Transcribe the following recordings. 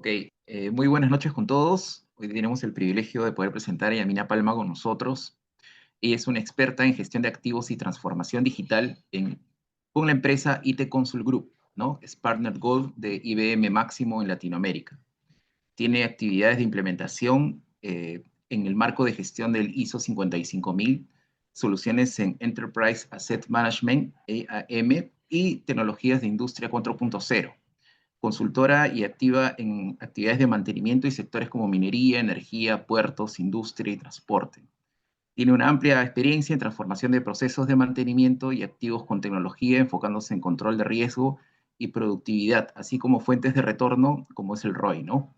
Ok, muy buenas noches con todos. Hoy tenemos el privilegio de poder presentar a Yamina Palma con nosotros. Ella es una experta en gestión de activos y transformación digital con la empresa IT Consult Group, ¿no? Es Partner Gold de IBM Máximo en Latinoamérica. Tiene actividades de implementación en el marco de gestión del ISO 55000, soluciones en Enterprise Asset Management, EAM, y tecnologías de industria 4.0, consultora y activa en actividades de mantenimiento y sectores como minería, energía, puertos, industria y transporte. Tiene una amplia experiencia en transformación de procesos de mantenimiento y activos con tecnología, enfocándose en control de riesgo y productividad, así como fuentes de retorno, como es el ROI, ¿no?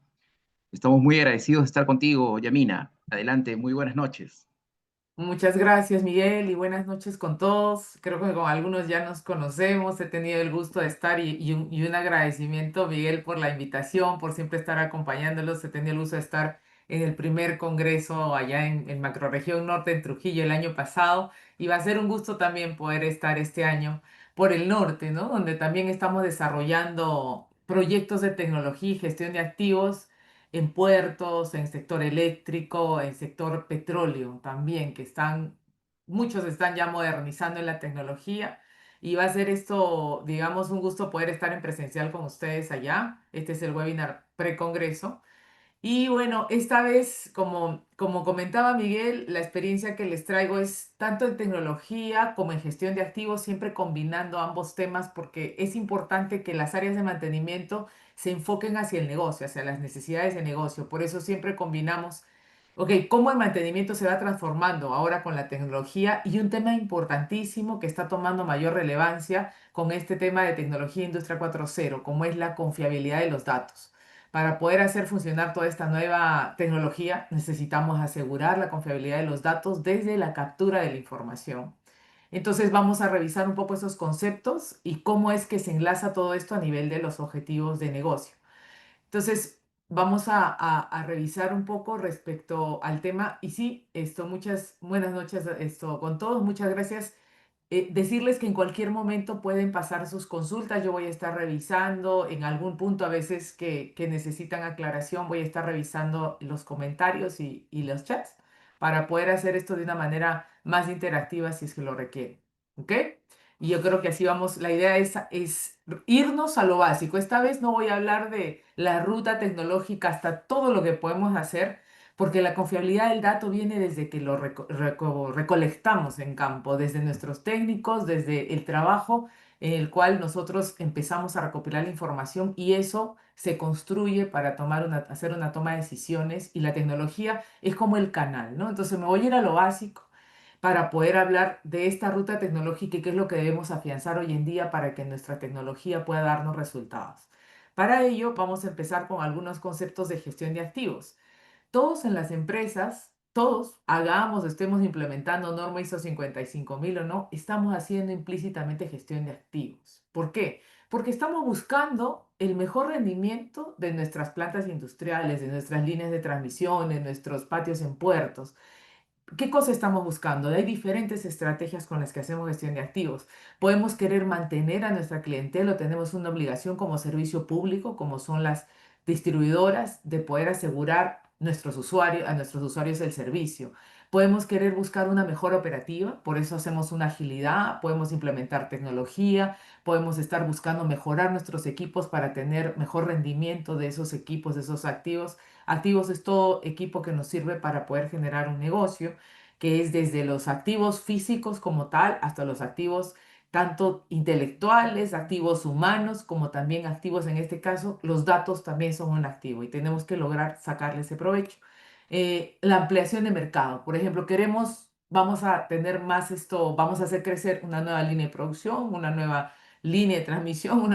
Estamos muy agradecidos de estar contigo, Yamina. Adelante, muy buenas noches. Muchas gracias, Miguel, y buenas noches con todos. Creo que con algunos ya nos conocemos. He tenido el gusto de estar y un agradecimiento, Miguel, por la invitación, por siempre estar acompañándolos. He tenido el gusto de estar en el primer congreso allá en Macrorregión Norte, en Trujillo, el año pasado. Y va a ser un gusto también poder estar este año por el norte, ¿no? Donde también estamos desarrollando proyectos de tecnología y gestión de activos en puertos, en sector eléctrico, en sector petróleo también, muchos están ya modernizando en la tecnología y va a ser esto, digamos, un gusto poder estar en presencial con ustedes allá. Este es el webinar pre-congreso. Y bueno, esta vez, como comentaba Miguel, la experiencia que les traigo es tanto en tecnología como en gestión de activos, siempre combinando ambos temas porque es importante que las áreas de mantenimiento se enfoquen hacia el negocio, hacia las necesidades de negocio. Por eso siempre combinamos, ok, cómo el mantenimiento se va transformando ahora con la tecnología y un tema importantísimo que está tomando mayor relevancia con este tema de tecnología industria 4.0, como es la confiabilidad de los datos. Para poder hacer funcionar toda esta nueva tecnología, necesitamos asegurar la confiabilidad de los datos desde la captura de la información. Entonces vamos a revisar un poco esos conceptos y cómo es que se enlaza todo esto a nivel de los objetivos de negocio. Entonces vamos a revisar un poco respecto al tema. Y sí, muchas buenas noches con todos. Muchas gracias. Decirles que en cualquier momento pueden pasar sus consultas. Yo voy a estar revisando en algún punto a veces que necesitan aclaración. Voy a estar revisando los comentarios y los chats para poder hacer esto de una manera más interactiva si es que lo requieren. ¿Ok? Y yo creo que así vamos. La idea es irnos a lo básico. Esta vez no voy a hablar de la ruta tecnológica hasta todo lo que podemos hacer, porque la confiabilidad del dato viene desde que lo recolectamos en campo, desde nuestros técnicos, desde el trabajo en el cual nosotros empezamos a recopilar la información y eso se construye para hacer una toma de decisiones y la tecnología es como el canal, ¿no? Entonces me voy a ir a lo básico para poder hablar de esta ruta tecnológica y qué es lo que debemos afianzar hoy en día para que nuestra tecnología pueda darnos resultados. Para ello, vamos a empezar con algunos conceptos de gestión de activos. Todos en las empresas, todos, estemos implementando norma ISO 55000 o no, estamos haciendo implícitamente gestión de activos. ¿Por qué? Porque estamos buscando el mejor rendimiento de nuestras plantas industriales, de nuestras líneas de transmisión, de nuestros patios en puertos. ¿Qué cosa estamos buscando? Hay diferentes estrategias con las que hacemos gestión de activos. Podemos querer mantener a nuestra clientela o tenemos una obligación como servicio público, como son las distribuidoras, de poder asegurar a nuestros usuarios el servicio. Podemos querer buscar una mejor operativa, por eso hacemos una agilidad, podemos implementar tecnología, podemos estar buscando mejorar nuestros equipos para tener mejor rendimiento de esos equipos, de esos activos. Activos es todo equipo que nos sirve para poder generar un negocio, que es desde los activos físicos como tal hasta los activos tanto intelectuales, activos humanos, como también activos en este caso, los datos también son un activo y tenemos que lograr sacarle ese provecho. La ampliación de mercado, por ejemplo, vamos a tener más esto, vamos a hacer crecer una nueva línea de producción, una nueva línea de transmisión,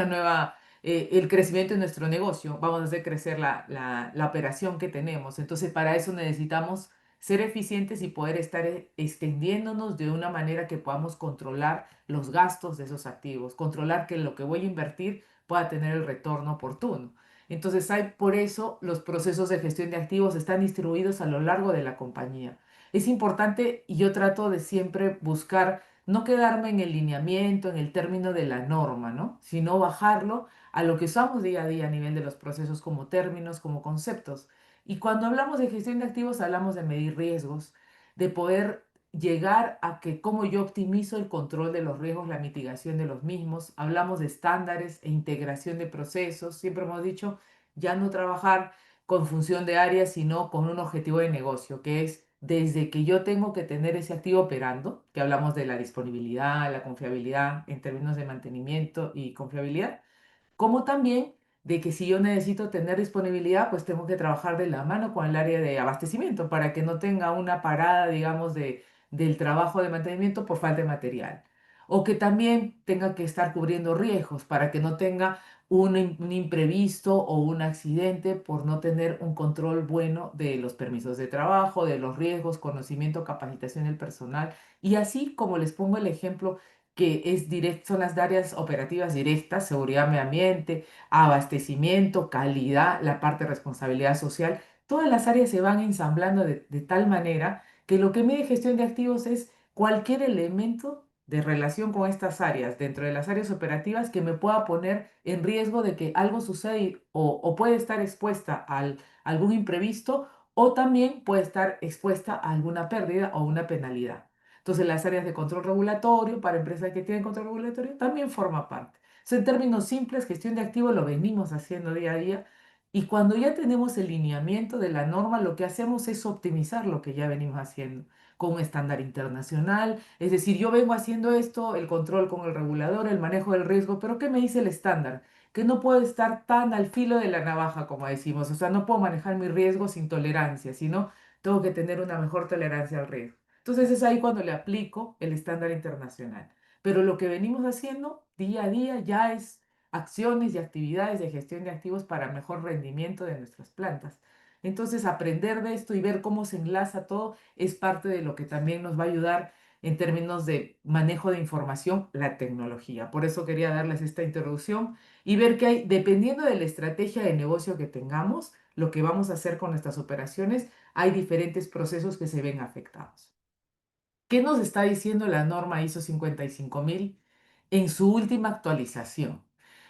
el crecimiento de nuestro negocio, vamos a hacer crecer la operación que tenemos. Entonces, para eso necesitamos ser eficientes y poder estar extendiéndonos de una manera que podamos controlar los gastos de esos activos, controlar que lo que voy a invertir pueda tener el retorno oportuno. Entonces, por eso los procesos de gestión de activos están distribuidos a lo largo de la compañía. Es importante y yo trato de siempre buscar no quedarme en el lineamiento, en el término de la norma, ¿no? Sino bajarlo a lo que usamos día a día a nivel de los procesos como términos, como conceptos. Y cuando hablamos de gestión de activos, hablamos de medir riesgos, de poder llegar a que cómo yo optimizo el control de los riesgos, la mitigación de los mismos. Hablamos de estándares e integración de procesos. Siempre hemos dicho, ya no trabajar con función de área, sino con un objetivo de negocio, que es desde que yo tengo que tener ese activo operando, que hablamos de la disponibilidad, la confiabilidad en términos de mantenimiento y confiabilidad, como también de que si yo necesito tener disponibilidad, pues tengo que trabajar de la mano con el área de abastecimiento para que no tenga una parada, digamos, del trabajo de mantenimiento por falta de material. O que también tenga que estar cubriendo riesgos para que no tenga un imprevisto o un accidente por no tener un control bueno de los permisos de trabajo, de los riesgos, conocimiento, capacitación del personal. Y así como les pongo el ejemplo que es son las áreas operativas directas, seguridad, medio ambiente, abastecimiento, calidad, la parte de responsabilidad social. Todas las áreas se van ensamblando de tal manera que lo que mide gestión de activos es cualquier elemento de relación con estas áreas, dentro de las áreas operativas, que me pueda poner en riesgo de que algo suceda o puede estar expuesta a algún imprevisto o también puede estar expuesta a alguna pérdida o una penalidad. Entonces, las áreas de control regulatorio para empresas que tienen control regulatorio también forma parte. So, en términos simples, gestión de activos lo venimos haciendo día a día y cuando ya tenemos el lineamiento de la norma, lo que hacemos es optimizar lo que ya venimos haciendo con un estándar internacional. Es decir, yo vengo haciendo esto, el control con el regulador, el manejo del riesgo, pero ¿qué me dice el estándar? Que no puedo estar tan al filo de la navaja, como decimos. O sea, no puedo manejar mi riesgo sin tolerancia, sino tengo que tener una mejor tolerancia al riesgo. Entonces es ahí cuando le aplico el estándar internacional. Pero lo que venimos haciendo día a día ya es acciones y actividades de gestión de activos para mejor rendimiento de nuestras plantas. Entonces, aprender de esto y ver cómo se enlaza todo es parte de lo que también nos va a ayudar en términos de manejo de información, la tecnología. Por eso quería darles esta introducción y ver que hay, dependiendo de la estrategia de negocio que tengamos, lo que vamos a hacer con nuestras operaciones, hay diferentes procesos que se ven afectados. ¿Qué nos está diciendo la norma ISO 55000 en su última actualización?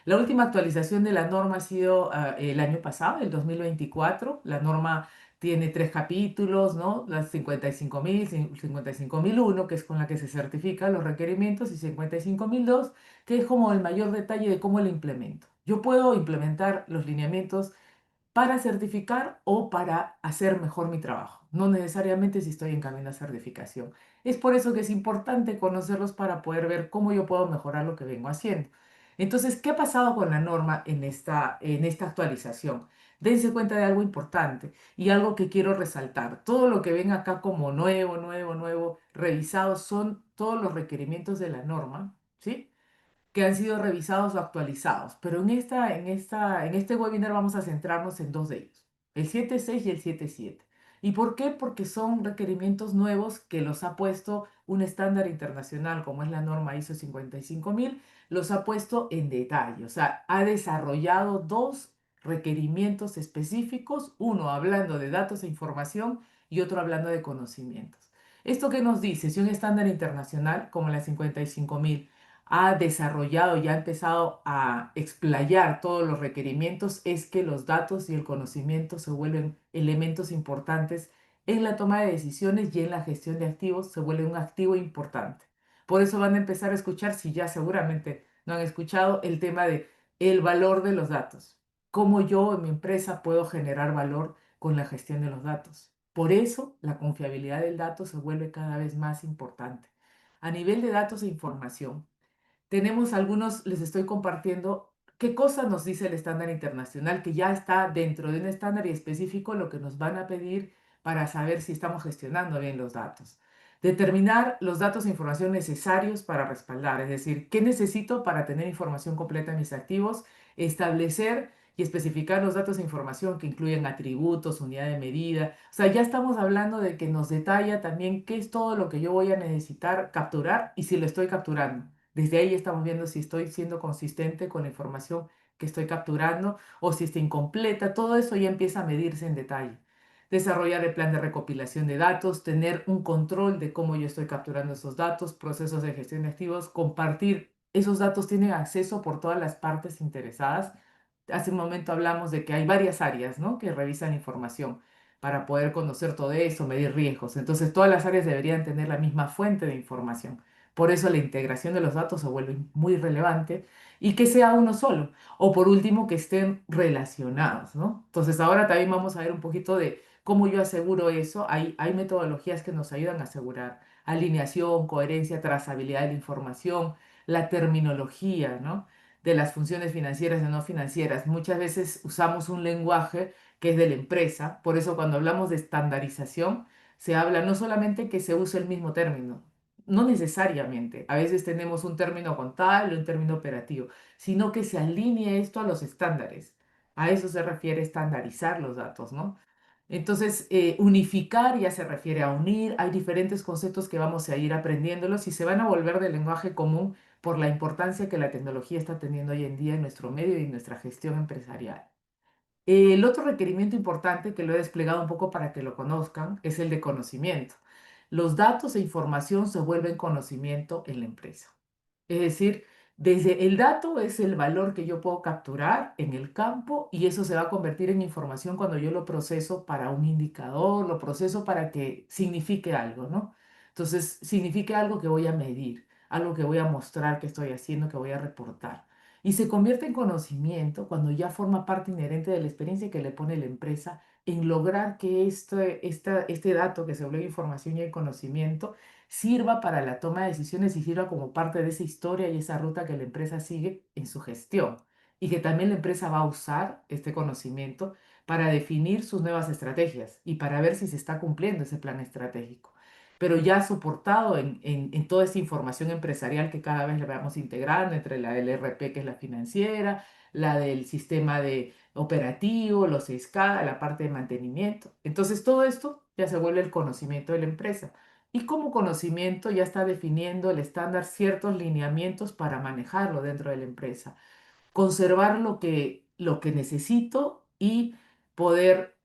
La última actualización de la norma ha sido el año pasado, el 2024. La norma tiene tres capítulos, ¿no? Las 55000, 55001, que es con la que se certifican los requerimientos, y 55002, que es como el mayor detalle de cómo lo implemento. Yo puedo implementar los lineamientos para certificar o para hacer mejor mi trabajo. No necesariamente si estoy en camino a certificación. Es por eso que es importante conocerlos para poder ver cómo yo puedo mejorar lo que vengo haciendo. Entonces, ¿qué ha pasado con la norma en esta actualización? Dense cuenta de algo importante y algo que quiero resaltar. Todo lo que ven acá como nuevo, nuevo, nuevo, revisado, son todos los requerimientos de la norma, ¿sí? Que han sido revisados o actualizados. Pero en este webinar vamos a centrarnos en dos de ellos, el 7.6 y el 7.7. ¿Y por qué? Porque son requerimientos nuevos que los ha puesto un estándar internacional como es la norma ISO 55000, los ha puesto en detalle, o sea, ha desarrollado dos requerimientos específicos, uno hablando de datos e información y otro hablando de conocimientos. ¿Esto qué nos dice? Si un estándar internacional como la 55000 ha desarrollado y ha empezado a explayar todos los requerimientos, es que los datos y el conocimiento se vuelven elementos importantes en la toma de decisiones y en la gestión de activos, se vuelve un activo importante. Por eso van a empezar a escuchar, si ya seguramente no han escuchado, el tema de el valor de los datos. Cómo yo en mi empresa puedo generar valor con la gestión de los datos. Por eso la confiabilidad del dato se vuelve cada vez más importante. A nivel de datos e información, tenemos algunos, les estoy compartiendo qué cosa nos dice el estándar internacional, que ya está dentro de un estándar y específico lo que nos van a pedir para saber si estamos gestionando bien los datos. Determinar los datos e información necesarios para respaldar, es decir, qué necesito para tener información completa de mis activos, establecer y especificar los datos e información que incluyen atributos, unidad de medida. O sea, ya estamos hablando de que nos detalla también qué es todo lo que yo voy a necesitar capturar y si lo estoy capturando. Desde ahí estamos viendo si estoy siendo consistente con la información que estoy capturando o si está incompleta. Todo eso ya empieza a medirse en detalle. Desarrollar el plan de recopilación de datos, tener un control de cómo yo estoy capturando esos datos, procesos de gestión de activos, compartir esos datos tienen acceso por todas las partes interesadas. Hace un momento hablamos de que hay varias áreas, ¿no?, que revisan información para poder conocer todo eso, medir riesgos. Entonces, todas las áreas deberían tener la misma fuente de información. Por eso la integración de los datos se vuelve muy relevante y que sea uno solo. O por último, que estén relacionados, ¿no? Entonces, ahora también vamos a ver un poquito de cómo yo aseguro eso. Hay metodologías que nos ayudan a asegurar alineación, coherencia, trazabilidad de la información, la terminología, ¿no?, de las funciones financieras y no financieras. Muchas veces usamos un lenguaje que es de la empresa, por eso cuando hablamos de estandarización, se habla no solamente que se use el mismo término, no necesariamente, a veces tenemos un término contable, un término operativo, sino que se alinee esto a los estándares. A eso se refiere estandarizar los datos, ¿no? Entonces, unificar ya se refiere a unir, hay diferentes conceptos que vamos a ir aprendiéndolos y se van a volver del lenguaje común por la importancia que la tecnología está teniendo hoy en día en nuestro medio y en nuestra gestión empresarial. El otro requerimiento importante que lo he desplegado un poco para que lo conozcan es el de conocimiento. Los datos e información se vuelven conocimiento en la empresa. Es decir, desde el dato es el valor que yo puedo capturar en el campo y eso se va a convertir en información cuando yo lo proceso para un indicador, lo proceso para que signifique algo, ¿no? Entonces, signifique algo que voy a medir, algo que voy a mostrar que estoy haciendo, que voy a reportar. Y se convierte en conocimiento cuando ya forma parte inherente de la experiencia que le pone la empresa en lograr que este dato que se vuelve información y el conocimiento sirva para la toma de decisiones y sirva como parte de esa historia y esa ruta que la empresa sigue en su gestión. Y que también la empresa va a usar este conocimiento para definir sus nuevas estrategias y para ver si se está cumpliendo ese plan estratégico. Pero ya soportado en toda esa información empresarial que cada vez le vamos integrando entre la del RP, que es la financiera, la del sistema de operativo, los SCADA, la parte de mantenimiento. Entonces todo esto ya se vuelve el conocimiento de la empresa y como conocimiento ya está definiendo el estándar ciertos lineamientos para manejarlo dentro de la empresa, conservar lo que necesito y poder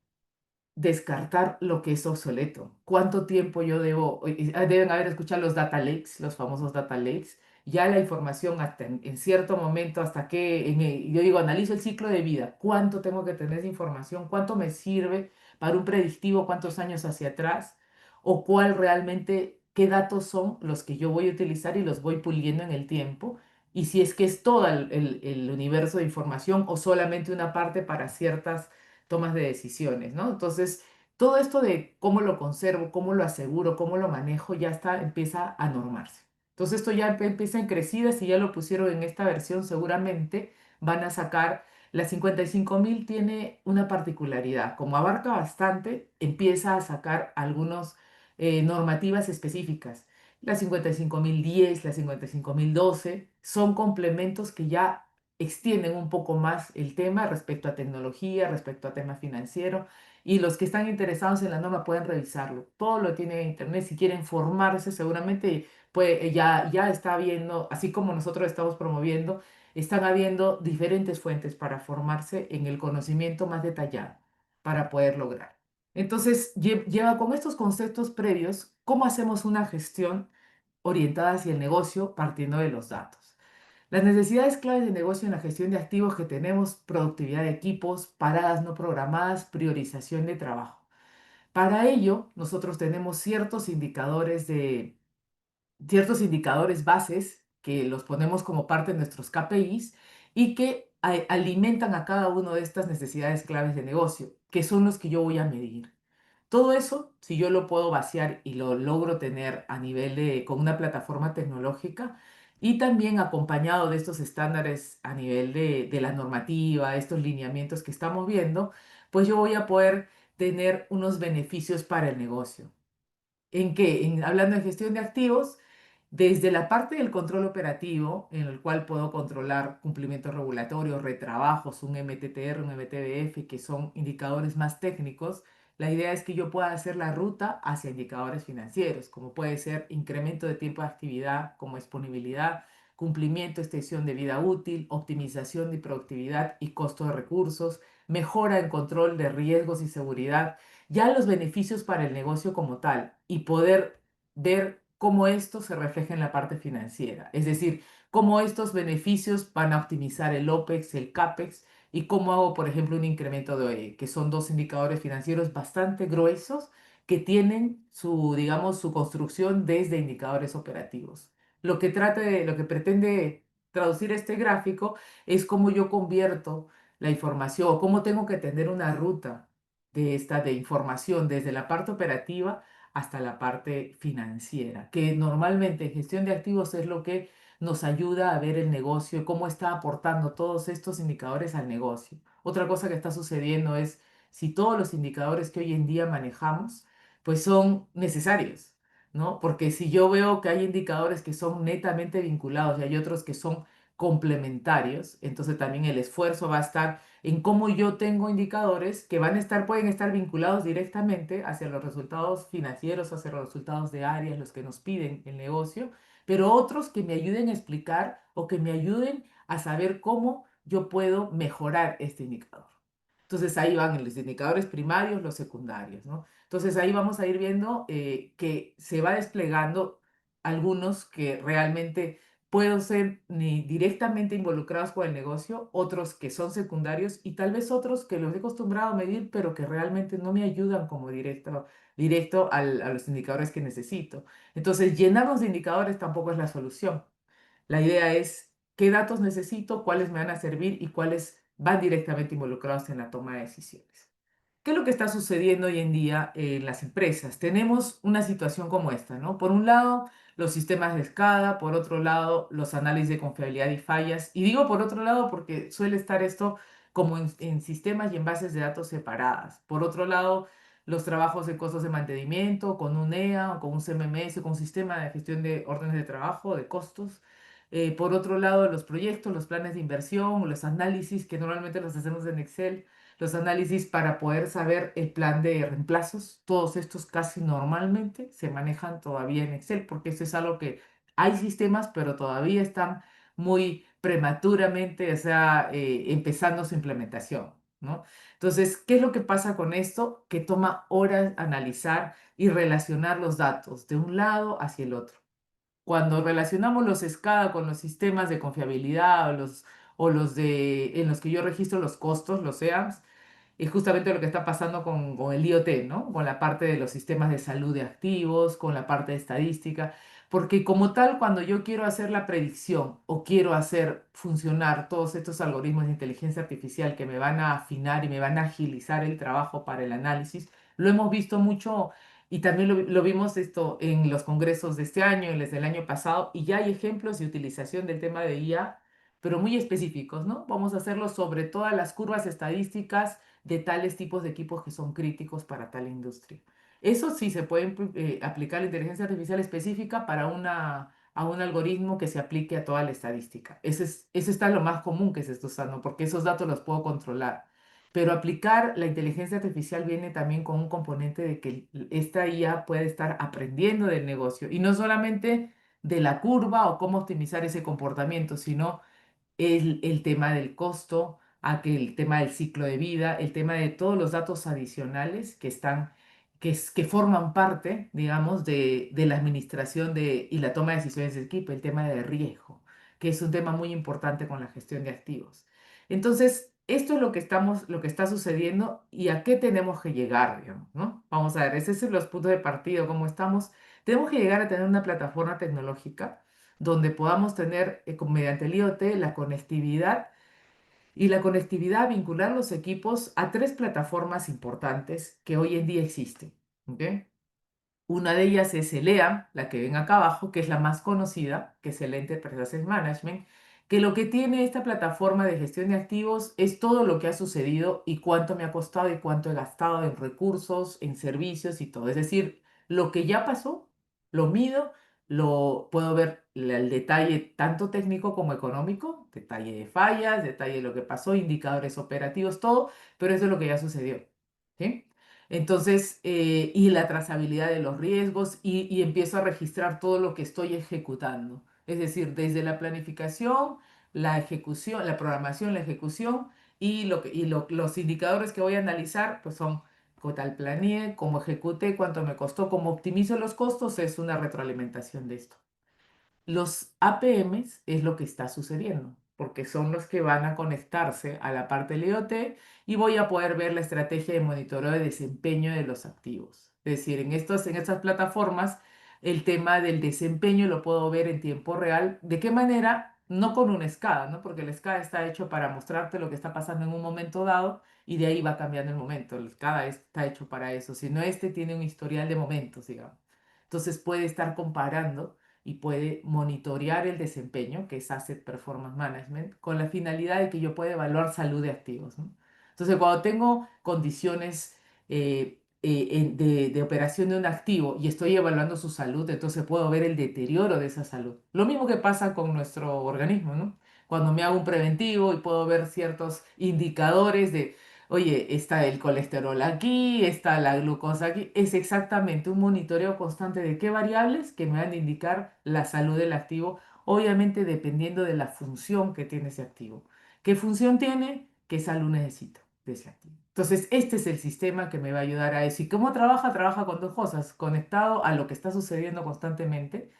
descartar lo que es obsoleto. ¿Cuánto tiempo yo debo? Deben haber escuchado los data lakes, los famosos data lakes. Ya la información hasta en cierto momento, hasta que yo digo, analizo el ciclo de vida. ¿Cuánto tengo que tener esa información? ¿Cuánto me sirve para un predictivo? ¿Cuántos años hacia atrás? ¿O cuál realmente, qué datos son los que yo voy a utilizar y los voy puliendo en el tiempo? Y si es que es todo el universo de información o solamente una parte para ciertas tomas de decisiones, ¿no? Entonces, todo esto de cómo lo conservo, cómo lo aseguro, cómo lo manejo, ya está, empieza a normarse. Entonces, esto ya empieza en crecida, si ya lo pusieron en esta versión, seguramente van a sacar, la 55.000 tiene una particularidad, como abarca bastante, empieza a sacar algunas normativas específicas. La 55.010, la 55.012 son complementos que ya extienden un poco más el tema respecto a tecnología, respecto a tema financiero, y los que están interesados en la norma pueden revisarlo. Todo lo tienen en internet. Si quieren formarse, seguramente pues, ya está habiendo, así como nosotros estamos promoviendo, están habiendo diferentes fuentes para formarse en el conocimiento más detallado para poder lograr. Entonces, lleva con estos conceptos previos, ¿cómo hacemos una gestión orientada hacia el negocio partiendo de los datos? Las necesidades claves de negocio en la gestión de activos que tenemos: productividad de equipos, paradas no programadas, priorización de trabajo. Para ello, nosotros tenemos ciertos indicadores bases que los ponemos como parte de nuestros KPIs y que alimentan a cada una de estas necesidades claves de negocio, que son los que yo voy a medir. Todo eso, si yo lo puedo vaciar y lo logro tener a nivel con una plataforma tecnológica y también acompañado de estos estándares a nivel de la normativa, estos lineamientos que estamos viendo, pues yo voy a poder tener unos beneficios para el negocio. ¿En qué? Hablando de gestión de activos, desde la parte del control operativo, en el cual puedo controlar cumplimientos regulatorios, retrabajos, un MTTR, un MTBF, que son indicadores más técnicos, la idea es que yo pueda hacer la ruta hacia indicadores financieros, como puede ser incremento de tiempo de actividad, como disponibilidad, cumplimiento, extensión de vida útil, optimización de productividad y costo de recursos, mejora en control de riesgos y seguridad, ya los beneficios para el negocio como tal y poder ver cómo esto se refleja en la parte financiera. Es decir, cómo estos beneficios van a optimizar el OPEX, el CAPEX y cómo hago, por ejemplo, un incremento de OE, que son dos indicadores financieros bastante gruesos que tienen su, digamos, su construcción desde indicadores operativos. Lo que pretende traducir este gráfico es cómo yo convierto la información o cómo tengo que tener una ruta de información desde la parte operativa hasta la parte financiera, que normalmente en gestión de activos es lo que nos ayuda a ver el negocio y cómo está aportando todos estos indicadores al negocio. Otra cosa que está sucediendo es si todos los indicadores que hoy en día manejamos, pues son necesarios, ¿no? Porque si yo veo que hay indicadores que son netamente vinculados y hay otros que son complementarios, entonces también el esfuerzo va a estar en cómo yo tengo indicadores que van a estar, pueden estar vinculados directamente hacia los resultados financieros, hacia los resultados de áreas, los que nos piden el negocio, pero otros que me ayuden a explicar o que me ayuden a saber cómo yo puedo mejorar este indicador. Entonces ahí van los indicadores primarios, los secundarios, ¿no? Entonces ahí vamos a ir viendo que se va desplegando algunos que realmente puedo ser ni directamente involucrados con el negocio, otros que son secundarios y tal vez otros que los he acostumbrado a medir, pero que realmente no me ayudan como directo a los indicadores que necesito. Entonces, llenarnos de indicadores tampoco es la solución. La idea es qué datos necesito, cuáles me van a servir y cuáles van directamente involucrados en la toma de decisiones. ¿Qué es lo que está sucediendo hoy en día en las empresas? Tenemos una situación como esta, ¿no? Por un lado, los sistemas de escala, por otro lado, los análisis de confiabilidad y fallas. Y digo por otro lado porque suele estar esto como en sistemas y en bases de datos separadas. Por otro lado, los trabajos de costos de mantenimiento con un EA o con un CMMS, con un sistema de gestión de órdenes de trabajo, de costos. Por otro lado, los proyectos, los planes de inversión, los análisis que normalmente los hacemos en Excel, los análisis para poder saber el plan de reemplazos, todos estos casi normalmente se manejan todavía en Excel, porque eso es algo que hay sistemas, pero todavía están muy prematuramente, o sea, empezando su implementación, ¿no? Entonces, ¿qué es lo que pasa con esto? Que toma horas analizar y relacionar los datos de un lado hacia el otro. Cuando relacionamos los SCADA con los sistemas de confiabilidad en los que yo registro los costos, los EAMS, es justamente lo que está pasando con el IoT, ¿no? Con la parte de los sistemas de salud de activos, con la parte de estadística, porque como tal, cuando yo quiero hacer la predicción o quiero hacer funcionar todos estos algoritmos de inteligencia artificial que me van a afinar y me van a agilizar el trabajo para el análisis, lo hemos visto mucho y también lo vimos esto en los congresos de este año y desde el año pasado, y ya hay ejemplos de utilización del tema de IA, pero muy específicos, ¿no? Vamos a hacerlo sobre todas las curvas estadísticas de tales tipos de equipos que son críticos para tal industria. Eso sí se puede aplicar la inteligencia artificial específica para a un algoritmo que se aplique a toda la estadística. Ese está lo más común que se está usando, porque esos datos los puedo controlar. Pero aplicar la inteligencia artificial viene también con un componente de que esta IA puede estar aprendiendo del negocio y no solamente de la curva o cómo optimizar ese comportamiento, sino el tema del costo, el tema del ciclo de vida, el tema de todos los datos adicionales que están, que forman parte, digamos, de la administración y la toma de decisiones del equipo, el tema de riesgo, que es un tema muy importante con la gestión de activos. Entonces, esto es lo que está sucediendo y a qué tenemos que llegar, digamos, ¿no? Vamos a ver, esos son los puntos de partida, cómo estamos. Tenemos que llegar a tener una plataforma tecnológica donde podamos tener mediante el IoT la conectividad y la conectividad vincular los equipos a tres plataformas importantes que hoy en día existen. ¿Ok? Una de ellas es el EAM, la que ven acá abajo, que es la más conocida, que es el Enterprise Asset Management, que lo que tiene esta plataforma de gestión de activos es todo lo que ha sucedido y cuánto me ha costado y cuánto he gastado en recursos, en servicios y todo. Es decir, lo que ya pasó, lo mido, lo puedo ver el detalle tanto técnico como económico, detalle de fallas, detalle de lo que pasó, indicadores operativos, todo, pero eso es lo que ya sucedió. ¿Sí? Entonces, y la trazabilidad de los riesgos y empiezo a registrar todo lo que estoy ejecutando. Es decir, desde la planificación, la ejecución, la programación, la ejecución y los indicadores que voy a analizar, pues son qué tal planeé, cómo ejecuté, cuánto me costó, cómo optimizo los costos, es una retroalimentación de esto. Los APMs es lo que está sucediendo, porque son los que van a conectarse a la parte del IoT y voy a poder ver la estrategia de monitoreo de desempeño de los activos. Es decir, en estas plataformas, el tema del desempeño lo puedo ver en tiempo real. ¿De qué manera? No con una escala, ¿no? Porque la escala está hecho para mostrarte lo que está pasando en un momento dado y de ahí va cambiando el momento. La escala está hecho para eso, sino este tiene un historial de momentos, digamos. Entonces puede estar comparando y puede monitorear el desempeño, que es Asset Performance Management, con la finalidad de que yo pueda evaluar salud de activos, ¿no? Entonces, cuando tengo condiciones de operación de un activo y estoy evaluando su salud, entonces puedo ver el deterioro de esa salud. Lo mismo que pasa con nuestro organismo, ¿no? Cuando me hago un preventivo y puedo ver ciertos indicadores de, oye, está el colesterol aquí, está la glucosa aquí. Es exactamente un monitoreo constante de qué variables que me van a indicar la salud del activo, obviamente dependiendo de la función que tiene ese activo. ¿Qué función tiene? ¿Qué salud necesito de ese activo? Entonces, este es el sistema que me va a ayudar a eso. ¿Y cómo trabaja? Trabaja con dos cosas, conectado a lo que está sucediendo constantemente,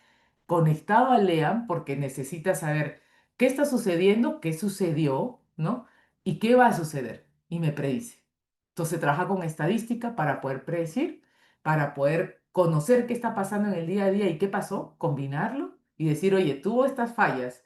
conectado al LEAM porque necesita saber qué está sucediendo, qué sucedió, ¿no? Y qué va a suceder. Y me predice. Entonces trabaja con estadística para poder predecir, para poder conocer qué está pasando en el día a día y qué pasó, combinarlo y decir, oye, tuvo estas fallas,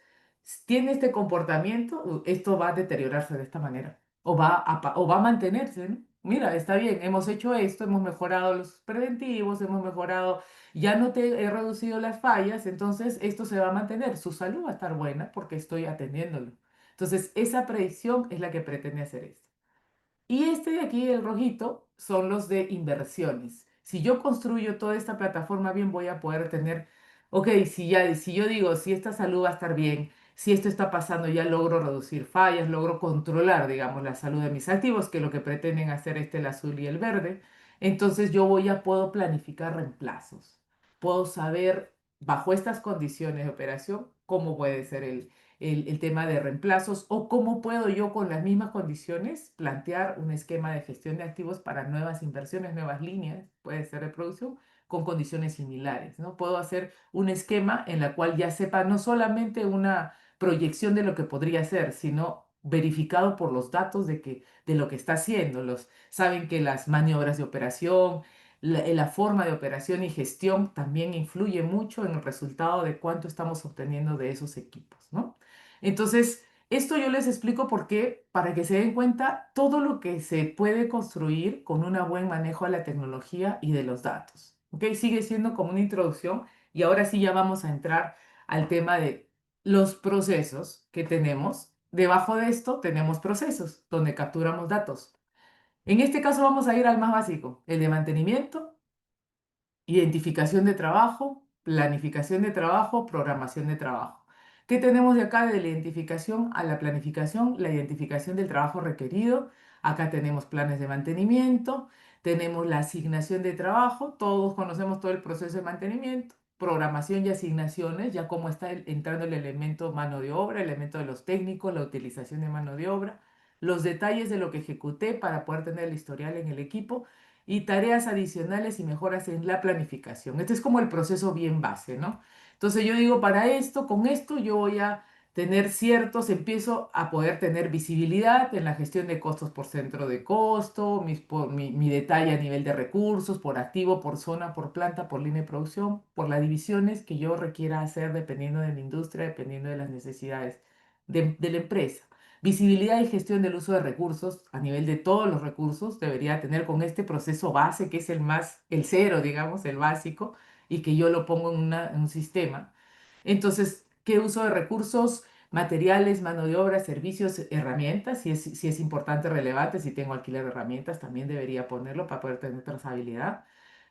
tiene este comportamiento, esto va a deteriorarse de esta manera o va a mantenerse, ¿no? Mira, está bien, hemos hecho esto, hemos mejorado los preventivos, hemos mejorado, ya no te he reducido las fallas, entonces esto se va a mantener, su salud va a estar buena porque estoy atendiéndolo. Entonces, esa predicción es la que pretende hacer esto. Y este de aquí, el rojito, son los de inversiones. Si yo construyo toda esta plataforma bien, voy a poder tener, ok, si yo digo, si esta salud va a estar bien, si esto está pasando, ya logro reducir fallas, logro controlar, digamos, la salud de mis activos, que es lo que pretenden hacer el azul y el verde, entonces puedo planificar reemplazos. Puedo saber, bajo estas condiciones de operación, cómo puede ser el tema de reemplazos o cómo puedo yo con las mismas condiciones plantear un esquema de gestión de activos para nuevas inversiones, nuevas líneas, puede ser de producción, con condiciones similares, ¿no? Puedo hacer un esquema en la cual ya sepa no solamente una proyección de lo que podría ser, sino verificado por los datos de lo que está haciendo. Saben que las maniobras de operación, la forma de operación y gestión también influye mucho en el resultado de cuánto estamos obteniendo de esos equipos, ¿no? Entonces, esto yo les explico por qué, para que se den cuenta todo lo que se puede construir con un buen manejo de la tecnología y de los datos. ¿Ok? Sigue siendo como una introducción y ahora sí ya vamos a entrar al tema de los procesos que tenemos. Debajo de esto tenemos procesos donde capturamos datos. En este caso vamos a ir al más básico, el de mantenimiento, identificación de trabajo, planificación de trabajo, programación de trabajo. ¿Qué tenemos de acá de la identificación a la planificación? La identificación del trabajo requerido. Acá tenemos planes de mantenimiento, tenemos la asignación de trabajo, todos conocemos todo el proceso de mantenimiento, programación y asignaciones, ya cómo está entrando el elemento mano de obra, el elemento de los técnicos, la utilización de mano de obra, los detalles de lo que ejecuté para poder tener el historial en el equipo y tareas adicionales y mejoras en la planificación. Este es como el proceso bien base, ¿no? Entonces yo digo, para esto, con esto yo voy a tener empiezo a poder tener visibilidad en la gestión de costos por centro de costo, mi detalle a nivel de recursos, por activo, por zona, por planta, por línea de producción, por las divisiones que yo requiera hacer dependiendo de la industria, dependiendo de las necesidades de la empresa. Visibilidad y gestión del uso de recursos a nivel de todos los recursos debería tener con este proceso base que es el cero, digamos, el básico, y que yo lo pongo en un sistema. Entonces, ¿qué uso de recursos? Materiales, mano de obra, servicios, herramientas, si es importante, relevante, si tengo alquiler de herramientas, también debería ponerlo para poder tener trazabilidad.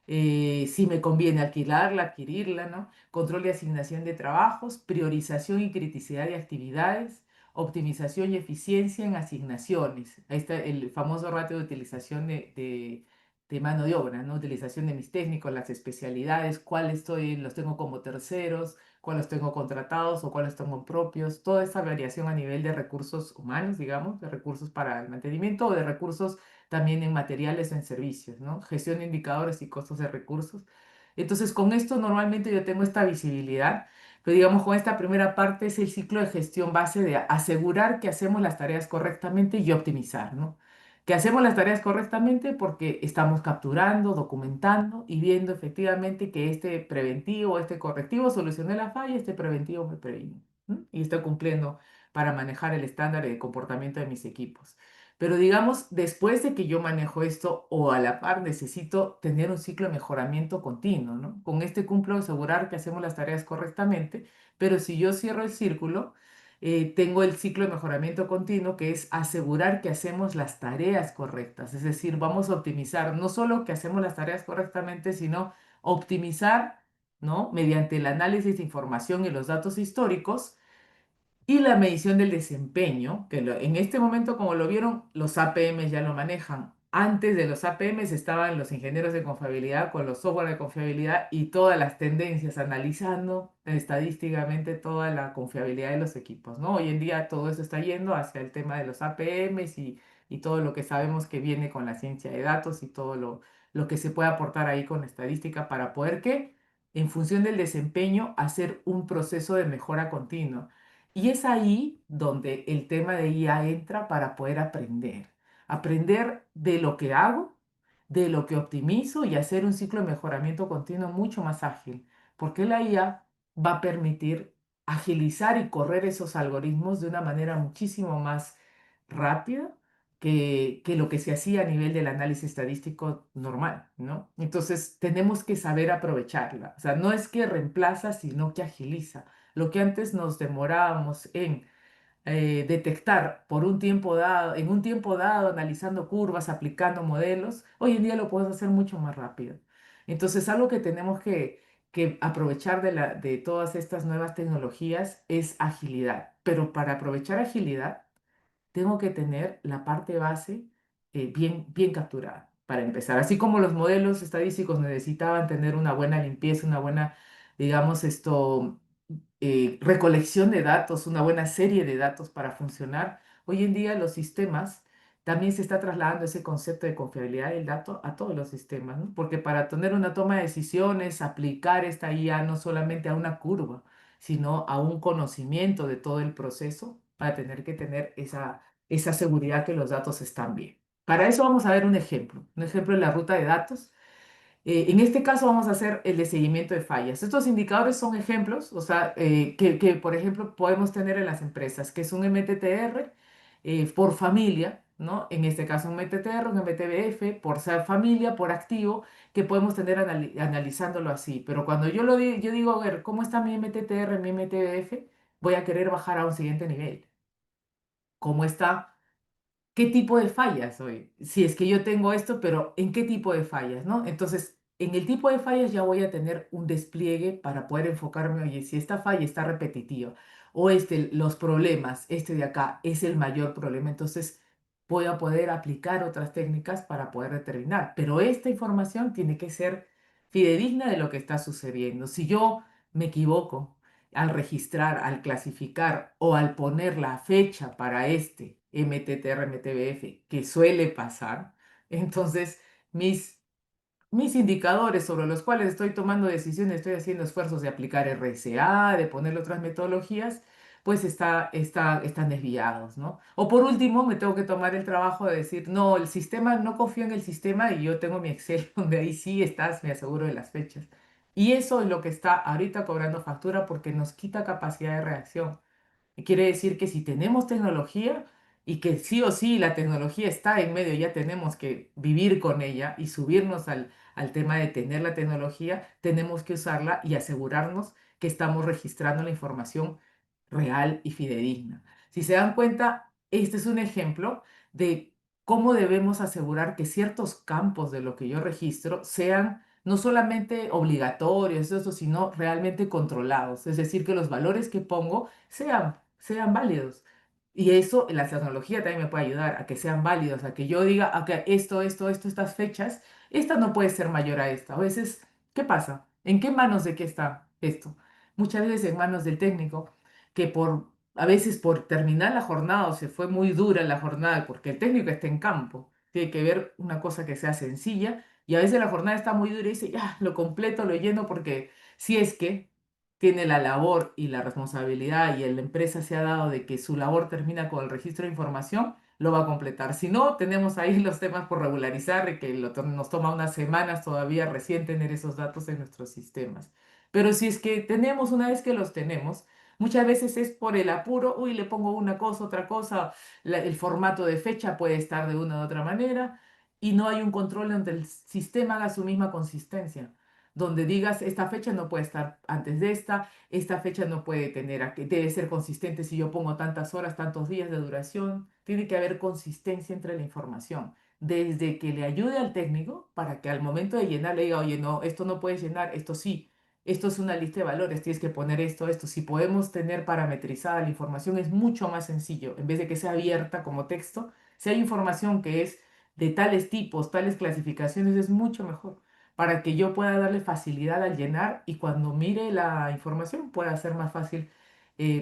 Si me conviene alquilarla, adquirirla, ¿no? Control y asignación de trabajos, priorización y criticidad de actividades, optimización y eficiencia en asignaciones. Ahí está el famoso ratio de utilización de mano de obra, ¿no? Utilización de mis técnicos, las especialidades, los tengo como terceros, cuáles tengo contratados o cuáles tengo propios, toda esta variación a nivel de recursos humanos, digamos, de recursos para el mantenimiento o de recursos también en materiales o en servicios, ¿no? Gestión de indicadores y costos de recursos. Entonces, con esto normalmente yo tengo esta visibilidad, pero digamos, con esta primera parte es el ciclo de gestión base de asegurar que hacemos las tareas correctamente y optimizar, ¿no? Que hacemos las tareas correctamente porque estamos capturando, documentando y viendo efectivamente que este preventivo, este correctivo solucionó la falla, este preventivo me previno, ¿no? Y estoy cumpliendo para manejar el estándar de comportamiento de mis equipos. Pero digamos, después de que yo manejo esto o a la par necesito tener un ciclo de mejoramiento continuo, ¿no? Con este cumplo asegurar que hacemos las tareas correctamente, pero si yo cierro el círculo, tengo el ciclo de mejoramiento continuo, que es asegurar que hacemos las tareas correctas. Es decir, vamos a optimizar no solo que hacemos las tareas correctamente, sino optimizar, ¿no? Mediante el análisis de información y los datos históricos y la medición del desempeño, que en este momento, como lo vieron, los APMs ya lo manejan. Antes de los APMs estaban los ingenieros de confiabilidad con los software de confiabilidad y todas las tendencias, analizando estadísticamente toda la confiabilidad de los equipos, ¿no? Hoy en día todo eso está yendo hacia el tema de los APMs y todo lo que sabemos que viene con la ciencia de datos y todo lo que se puede aportar ahí con la estadística para poder que, en función del desempeño, hacer un proceso de mejora continua. Y es ahí donde el tema de IA entra para poder aprender. Aprender de lo que hago, de lo que optimizo y hacer un ciclo de mejoramiento continuo mucho más ágil. Porque la IA va a permitir agilizar y correr esos algoritmos de una manera muchísimo más rápida que lo que se hacía a nivel del análisis estadístico normal, ¿no? Entonces tenemos que saber aprovecharla. O sea, no es que reemplaza, sino que agiliza. Lo que antes nos demorábamos en detectar por un tiempo dado, en un tiempo dado, analizando curvas, aplicando modelos, hoy en día lo podemos hacer mucho más rápido. Entonces, algo que tenemos que aprovechar de todas estas nuevas tecnologías es agilidad. Pero para aprovechar agilidad, tengo que tener la parte base bien capturada para empezar. Así como los modelos estadísticos necesitaban tener una buena limpieza, una buena, digamos, recolección de datos, una buena serie de datos para funcionar. Hoy en día los sistemas también se está trasladando ese concepto de confiabilidad del dato a todos los sistemas, ¿no? Porque para tener una toma de decisiones, aplicar esta IA no solamente a una curva, sino a un conocimiento de todo el proceso, para tener que tener esa seguridad que los datos están bien. Para eso vamos a ver un ejemplo de la ruta de datos. En este caso vamos a hacer el de seguimiento de fallas. Estos indicadores son ejemplos, o sea, por ejemplo, podemos tener en las empresas, que es un MTTR por familia, ¿no? En este caso un MTTR, un MTBF, por ser familia, por activo, que podemos tener analizándolo así. Pero cuando yo digo, a ver, ¿cómo está mi MTTR, mi MTBF? Voy a querer bajar a un siguiente nivel. ¿Cómo está? ¿Qué tipo de fallas soy? Si es que yo tengo esto, pero ¿en qué tipo de fallas, no? Entonces, en el tipo de fallas ya voy a tener un despliegue para poder enfocarme, oye, si esta falla está repetitiva o los problemas, este de acá es el mayor problema, entonces voy a poder aplicar otras técnicas para poder determinar. Pero esta información tiene que ser fidedigna de lo que está sucediendo. Si yo me equivoco al registrar, al clasificar o al poner la fecha para este MTTR, MTBF, que suele pasar, entonces mis indicadores sobre los cuales estoy tomando decisiones, estoy haciendo esfuerzos de aplicar RSA, de ponerle otras metodologías, pues están desviados, ¿no? O por último, me tengo que tomar el trabajo de decir, no, el sistema, no confío en el sistema y yo tengo mi Excel donde ahí sí estás, me aseguro de las fechas. Y eso es lo que está ahorita cobrando factura porque nos quita capacidad de reacción. Quiere decir que si tenemos tecnología y que sí o sí la tecnología está en medio, ya tenemos que vivir con ella y subirnos al tema de tener la tecnología, tenemos que usarla y asegurarnos que estamos registrando la información real y fidedigna. Si se dan cuenta, este es un ejemplo de cómo debemos asegurar que ciertos campos de lo que yo registro sean no solamente obligatorios, eso, sino realmente controlados. Es decir, que los valores que pongo sean válidos. Y eso, la tecnología también me puede ayudar a que sean válidos, a que yo diga, ok, estas fechas, esta no puede ser mayor a esta. A veces, ¿qué pasa? ¿En qué manos de qué está esto? Muchas veces en manos del técnico, que a veces por terminar la jornada o se fue muy dura la jornada, porque el técnico está en campo, tiene que ver una cosa que sea sencilla y a veces la jornada está muy dura y dice, ya, lo completo, lo lleno porque si es que tiene la labor y la responsabilidad y la empresa se ha dado de que su labor termina con el registro de información, lo va a completar. Si no, tenemos ahí los temas por regularizar y que nos toma unas semanas todavía recién tener esos datos en nuestros sistemas. Pero si es que tenemos, una vez que los tenemos, muchas veces es por el apuro, uy, le pongo una cosa, otra cosa, el formato de fecha puede estar de una u otra manera y no hay un control donde el sistema haga su misma consistencia, donde digas, esta fecha no puede estar antes de esta fecha no puede tener, debe ser consistente si yo pongo tantas horas, tantos días de duración, tiene que haber consistencia entre la información. Desde que le ayude al técnico para que al momento de llenar le diga, oye, no, esto no puedes llenar, esto sí, esto es una lista de valores, tienes que poner esto, esto. Si podemos tener parametrizada la información es mucho más sencillo, en vez de que sea abierta como texto, si hay información que es de tales tipos, tales clasificaciones, es mucho mejor para que yo pueda darle facilidad al llenar y cuando mire la información pueda ser más fácil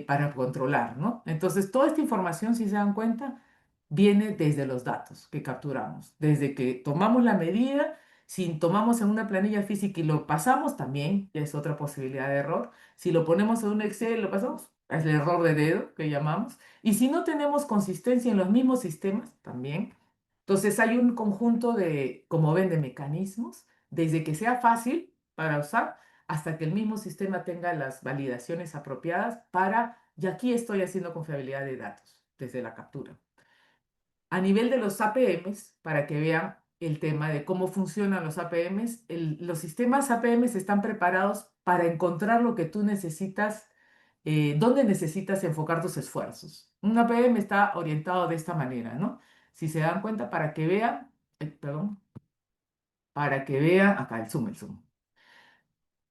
para controlar, ¿no? Entonces, toda esta información, si se dan cuenta, viene desde los datos que capturamos, desde que tomamos la medida, si tomamos en una planilla física y lo pasamos, también es otra posibilidad de error. Si lo ponemos en un Excel, lo pasamos, es el error de dedo que llamamos. Y si no tenemos consistencia en los mismos sistemas, también. Entonces hay un conjunto de, como ven, de mecanismos, desde que sea fácil para usar hasta que el mismo sistema tenga las validaciones apropiadas para, y aquí estoy haciendo confiabilidad de datos desde la captura. A nivel de los APMs, para que vean el tema de cómo funcionan los APMs, los sistemas APMs están preparados para encontrar lo que tú necesitas, dónde necesitas enfocar tus esfuerzos. Un APM está orientado de esta manera, ¿no? Si se dan cuenta, para que vean, perdón, para que vean, acá el zoom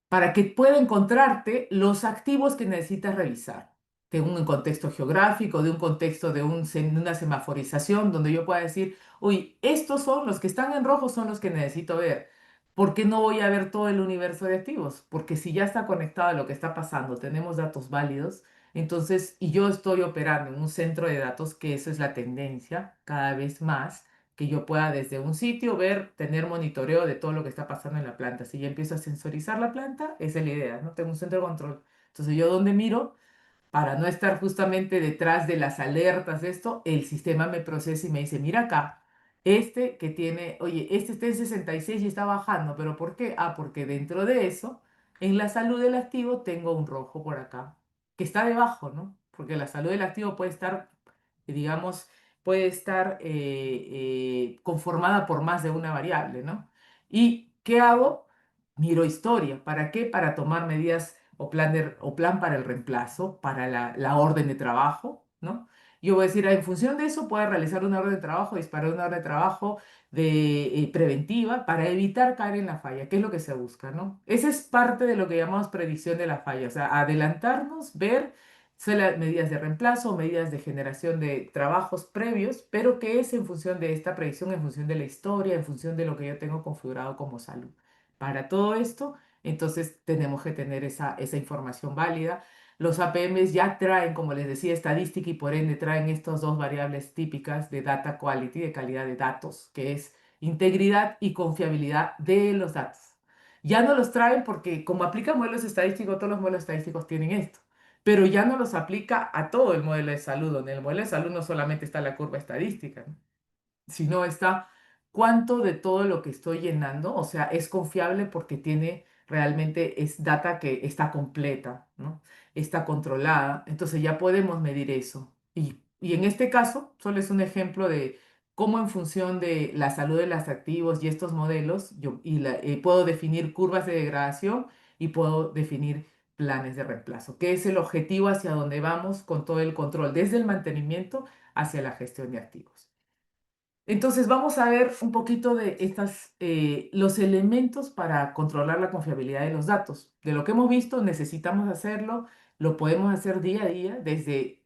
para que pueda encontrarte los activos que necesitas revisar, de un contexto geográfico, de un contexto de una semaforización, donde yo pueda decir, uy, estos son los que están en rojo, son los que necesito ver. ¿Por qué no voy a ver todo el universo de activos? Porque si ya está conectado a lo que está pasando, tenemos datos válidos, entonces, y yo estoy operando en un centro de datos, que eso es la tendencia cada vez más que yo pueda desde un sitio ver, tener monitoreo de todo lo que está pasando en la planta. Si ya empiezo a sensorizar la planta, esa es la idea, ¿no? Tengo un centro de control. Entonces, yo donde miro, para no estar justamente detrás de las alertas de esto, el sistema me procesa y me dice, mira acá, este que tiene, oye, este está en 66 y está bajando, pero ¿por qué? Ah, porque dentro de eso, en la salud del activo tengo un rojo por acá, que está debajo, ¿no? Porque la salud del activo puede estar, digamos, puede estar conformada por más de una variable, ¿no? ¿Y qué hago? Miro historia. ¿Para qué? Para tomar medidas o plan para el reemplazo, para la orden de trabajo, ¿no? Yo voy a decir, en función de eso, puedo realizar una orden de trabajo, disparar una orden de trabajo preventiva para evitar caer en la falla, que es lo que se busca, ¿no? Esa es parte de lo que llamamos predicción de la falla, o sea, adelantarnos, ver son las medidas de reemplazo, medidas de generación de trabajos previos, pero que es en función de esta predicción, en función de la historia, en función de lo que yo tengo configurado como salud. Para todo esto, entonces tenemos que tener esa información válida. Los APMs ya traen, como les decía, estadística y por ende traen estas dos variables típicas de data quality, de calidad de datos, que es integridad y confiabilidad de los datos. Ya no los traen porque como aplican modelos estadísticos, todos los modelos estadísticos tienen esto, pero ya no los aplica a todo el modelo de salud, donde en el modelo de salud no solamente está la curva estadística, ¿no? Sino está cuánto de todo lo que estoy llenando, o sea, es confiable porque tiene realmente es data que está completa, ¿no? Está controlada, entonces ya podemos medir eso. Y en este caso, solo es un ejemplo de cómo en función de la salud de los activos y estos modelos, puedo definir curvas de degradación y puedo definir planes de reemplazo, que es el objetivo hacia donde vamos con todo el control, desde el mantenimiento hacia la gestión de activos. Entonces vamos a ver un poquito de los elementos para controlar la confiabilidad de los datos. De lo que hemos visto, necesitamos hacerlo, lo podemos hacer día a día, desde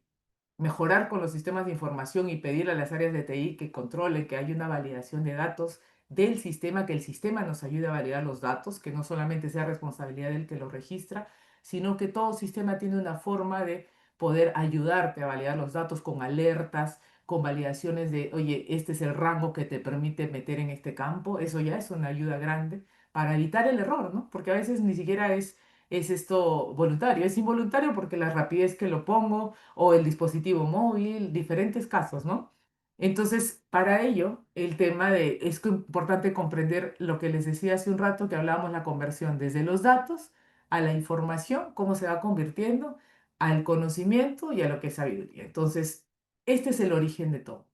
mejorar con los sistemas de información y pedir a las áreas de TI que controlen que haya una validación de datos del sistema, que el sistema nos ayude a validar los datos, que no solamente sea responsabilidad del que lo registra, sino que todo sistema tiene una forma de poder ayudarte a validar los datos con alertas con validaciones de, oye, este es el rango que te permite meter en este campo, eso ya es una ayuda grande para evitar el error, ¿no? Porque a veces ni siquiera es esto voluntario, es involuntario porque la rapidez que lo pongo o el dispositivo móvil, diferentes casos, ¿no? Entonces, para ello, el tema de, importante comprender lo que les decía hace un rato, que hablábamos la conversión desde los datos a la información, cómo se va convirtiendo, al conocimiento y a lo que es sabiduría. Entonces, este es el origen de todo.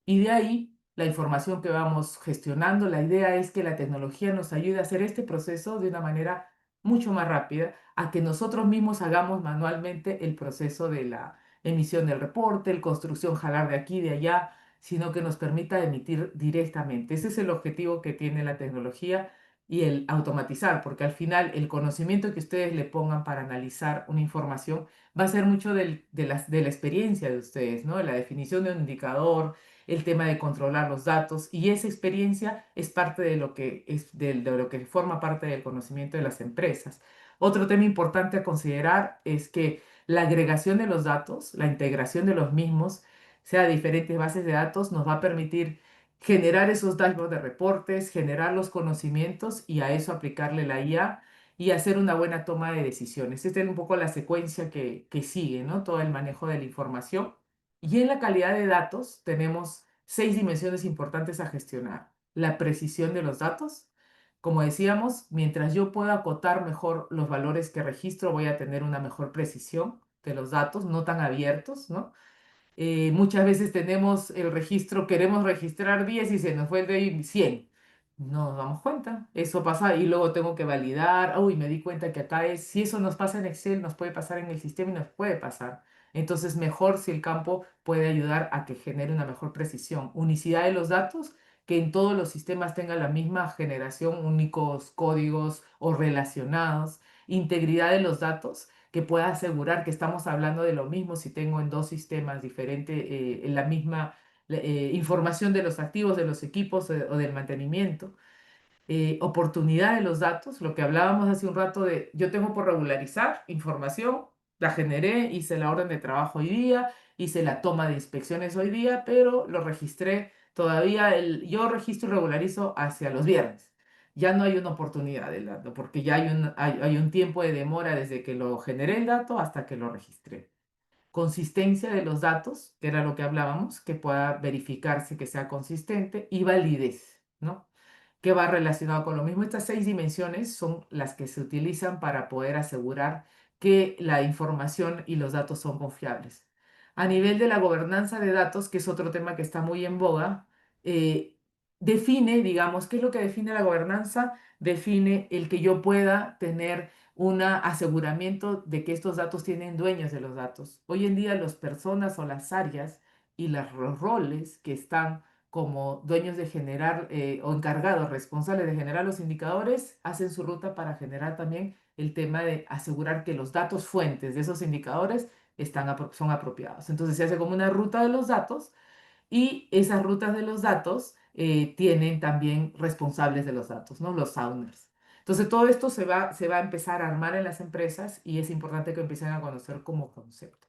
Y de ahí, la información que vamos gestionando, la idea es que la tecnología nos ayude a hacer este proceso de una manera mucho más rápida, a que nosotros mismos hagamos manualmente el proceso de la emisión del reporte, el construcción, jalar de aquí, de allá, sino que nos permita emitir directamente. Ese es el objetivo que tiene la tecnología y el automatizar, porque al final el conocimiento que ustedes le pongan para analizar una información va a ser mucho de la experiencia de ustedes, ¿no? La definición de un indicador, el tema de controlar los datos y esa experiencia es parte de lo que de lo que forma parte del conocimiento de las empresas. Otro tema importante a considerar es que la agregación de los datos, la integración de los mismos, sea diferentes bases de datos, nos va a permitir generar esos dashboards de reportes, generar los conocimientos y a eso aplicarle la IA y hacer una buena toma de decisiones. Esta es un poco la secuencia que sigue, ¿no? Todo el manejo de la información. Y en la calidad de datos tenemos 6 dimensiones importantes a gestionar. La precisión de los datos. Como decíamos, mientras yo pueda acotar mejor los valores que registro, voy a tener una mejor precisión de los datos, no tan abiertos, ¿no? Muchas veces tenemos el registro, queremos registrar 10 y se nos fue el de ahí 100. No nos damos cuenta. Eso pasa y luego tengo que validar. Uy, me di cuenta que acá es. Si eso nos pasa en Excel, nos puede pasar en el sistema y nos puede pasar. Entonces, mejor si el campo puede ayudar a que genere una mejor precisión. Unicidad de los datos, que en todos los sistemas tenga la misma generación, únicos códigos o relacionados. Integridad de los datos que pueda asegurar que estamos hablando de lo mismo si tengo en dos sistemas diferentes la misma información de los activos, de los equipos o del mantenimiento. Oportunidad de los datos, lo que hablábamos hace un rato de yo tengo por regularizar información, la generé, hice la orden de trabajo hoy día, hice la toma de inspecciones hoy día, pero lo registré todavía, yo registro y regularizo hacia los viernes. Ya no hay una oportunidad del dato, porque ya hay un tiempo de demora desde que lo generé el dato hasta que lo registré. Consistencia de los datos, que era lo que hablábamos, que pueda verificarse que sea consistente, y validez, ¿no? Que va relacionado con lo mismo. Estas 6 dimensiones son las que se utilizan para poder asegurar que la información y los datos son confiables. A nivel de la gobernanza de datos, que es otro tema que está muy en boga, define, digamos, ¿qué es lo que define la gobernanza? Define el que yo pueda tener un aseguramiento de que estos datos tienen dueños de los datos. Hoy en día las personas o las áreas y los roles que están como dueños de generar o encargados, responsables de generar los indicadores, hacen su ruta para generar también el tema de asegurar que los datos fuentes de esos indicadores son apropiados. Entonces se hace como una ruta de los datos y esas rutas de los datos tienen también responsables de los datos, ¿no? Los owners. Entonces todo esto se va a empezar a armar en las empresas y es importante que empiecen a conocer como concepto.